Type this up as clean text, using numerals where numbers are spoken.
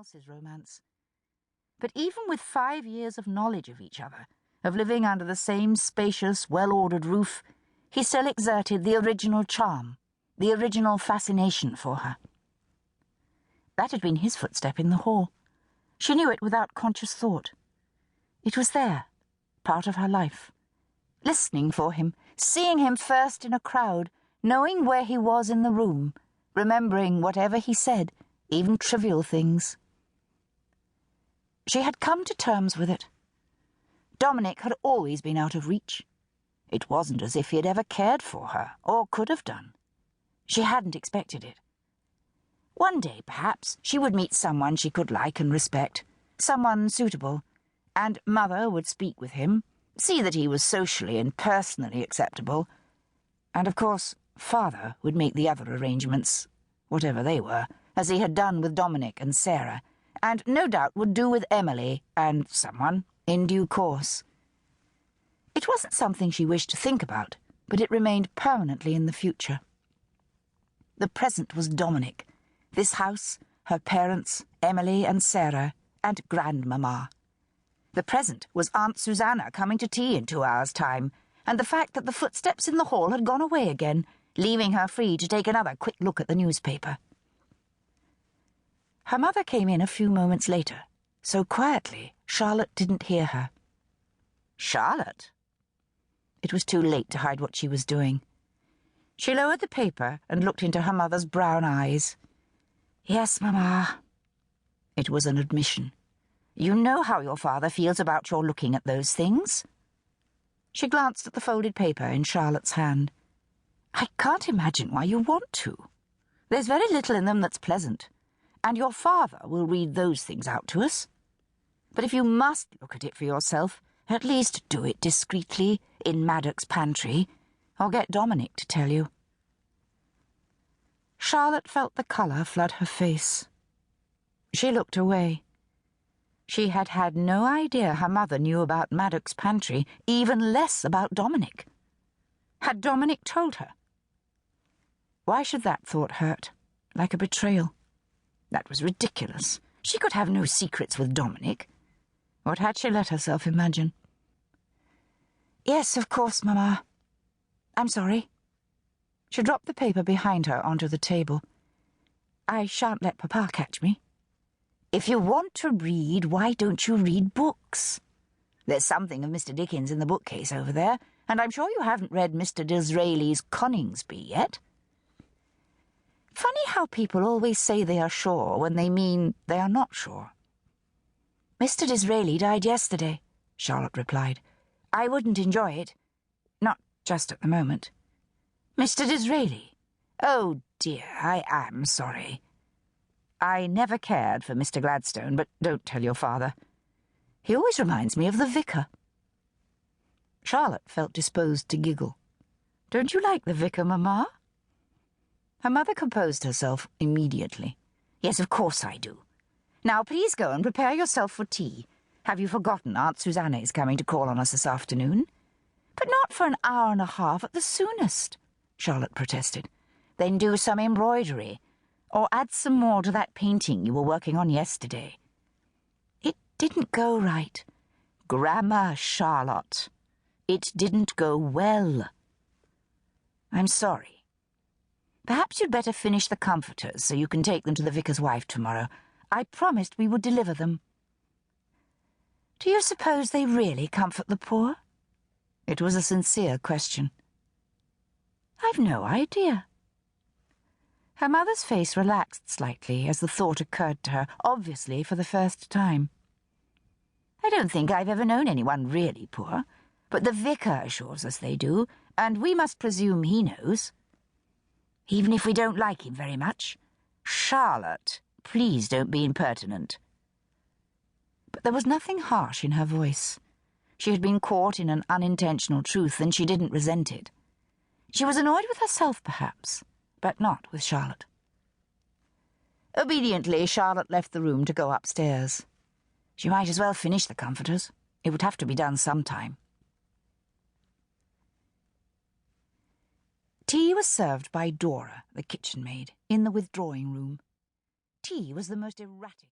else's romance. But even with 5 years of knowledge of each other, of living under the same spacious, well-ordered roof, he still exerted the original charm, the original fascination for her. That had been his footstep in the hall. She knew it without conscious thought. It was there, part of her life. Listening for him, seeing him first in a crowd, knowing where he was in the room, remembering whatever he said, even trivial things. She had come to terms with it. Dominic had always been out of reach. It wasn't as if he had ever cared for her, or could have done. She hadn't expected it. One day, perhaps, she would meet someone she could like and respect, someone suitable, and Mother would speak with him, see that he was socially and personally acceptable, and, of course, Father would make the other arrangements, whatever they were, as he had done with Dominic and Sarah, and no doubt would do with Emily and someone in due course. It wasn't something she wished to think about, but it remained permanently in the future. The present was Dominic, this house, her parents, Emily and Sarah, and Grandmamma. The present was Aunt Susanna coming to tea in 2 hours' time, and the fact that the footsteps in the hall had gone away again, leaving her free to take another quick look at the newspaper. Her mother came in a few moments later, so quietly Charlotte didn't hear her. Charlotte? It was too late to hide what she was doing. She lowered the paper and looked into her mother's brown eyes. "Yes, Mamma." It was an admission. "You know how your father feels about your looking at those things." She glanced at the folded paper in Charlotte's hand. "I can't imagine why you want to. There's very little in them that's pleasant, and your father will read those things out to us. But if you must look at it for yourself, at least do it discreetly in Maddox's pantry, or get Dominic to tell you." Charlotte felt the colour flood her face. She looked away. She had had no idea her mother knew about Maddox's pantry, even less about Dominic. Had Dominic told her? Why should that thought hurt, like a betrayal? That was ridiculous. She could have no secrets with Dominic. What had she let herself imagine? "Yes, of course, Mamma. I'm sorry." She dropped the paper behind her onto the table. "I shan't let Papa catch me." "If you want to read, why don't you read books? There's something of Mr. Dickens in the bookcase over there, and I'm sure you haven't read Mr. Disraeli's Coningsby yet." Funny how people always say they are sure when they mean they are not sure. "Mr. Disraeli died yesterday," Charlotte replied. "I wouldn't enjoy it. Not just at the moment." "Mr. Disraeli? Oh, dear, I am sorry. I never cared for Mr. Gladstone, but don't tell your father. He always reminds me of the vicar." Charlotte felt disposed to giggle. "Don't you like the vicar, Mamma?" Her mother composed herself immediately. "Yes, of course I do. Now, please go and prepare yourself for tea. Have you forgotten Aunt Susanna is coming to call on us this afternoon?" "But not for an hour and a half at the soonest," Charlotte protested. "Then do some embroidery, or add some more to that painting you were working on yesterday." "It didn't go right." "Grammar, Charlotte. It didn't go well." "I'm sorry. Perhaps you'd better finish the comforters so you can take them to the vicar's wife tomorrow. I promised we would deliver them." "Do you suppose they really comfort the poor?" It was a sincere question. "I've no idea." Her mother's face relaxed slightly as the thought occurred to her, obviously for the first time. "I don't think I've ever known anyone really poor, but the vicar assures us they do, and we must presume he knows. Even if we don't like him very much. Charlotte, please don't be impertinent." But there was nothing harsh in her voice. She had been caught in an unintentional truth, and she didn't resent it. She was annoyed with herself, perhaps, but not with Charlotte. Obediently, Charlotte left the room to go upstairs. She might as well finish the comforters. It would have to be done sometime. Tea was served by Dora, the kitchen maid, in the withdrawing room. Tea was the most erratic